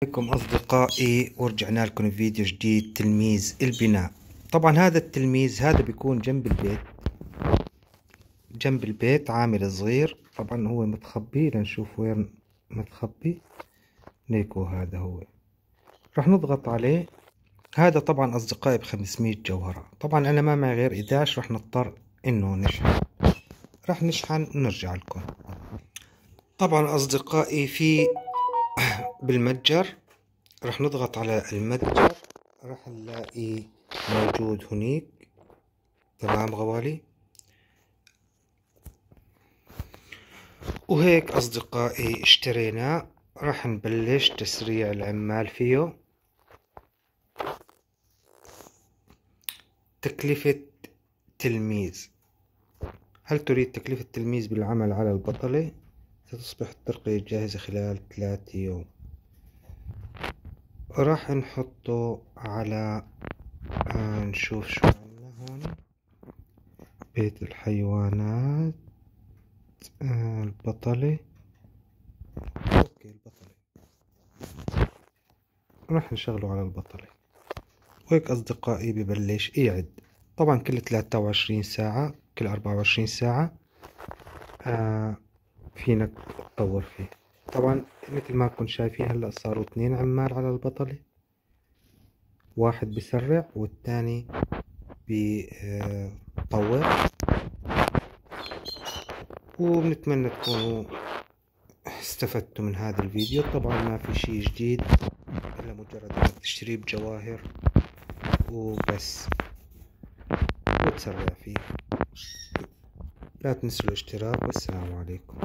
عليكم أصدقائي، ورجعنا لكم فيديو جديد. تلميذ البناء. طبعا هذا التلميذ هذا بيكون جنب البيت عامل صغير. طبعا هو متخبي، لنشوف وين متخبي. ليكو هذا هو، راح نضغط عليه. هذا طبعا أصدقائي ب500 جوهرة. طبعا أنا ما معي غير 11، راح نضطر إنه نشحن. راح نشحن ونرجع لكم. طبعا أصدقائي في بالمتجر راح نضغط على المتجر، راح نلاقي موجود هنيك. تمام غوالي. وهيك أصدقائي اشترينا. راح نبلش تسريع العمال فيه. تكلفة تلميذ. هل تريد تكلفة تلميذ بالعمل على البطلة؟ ستصبح الترقية جاهزة خلال 3 يوم. راح نحطه على نشوف شو عندنا هون. بيت الحيوانات، البطلة. اوكي البطلة، راح نشغله على البطلة. وهيك أصدقائي ببلش يعد. طبعا كل 23 ساعة، كل 24 ساعة فينك تطور فيه. طبعا مثل ما كنتم شايفين هلأ صاروا 2 عمال على البطلة، واحد بسرع والثاني بيطور. وبنتمنى تكونوا استفدتوا من هذا الفيديو. طبعا ما في شي جديد إلا مجرد انك تشتريه بجواهر وبس وتسرع فيه. لا تنسوا الاشتراك، والسلام عليكم.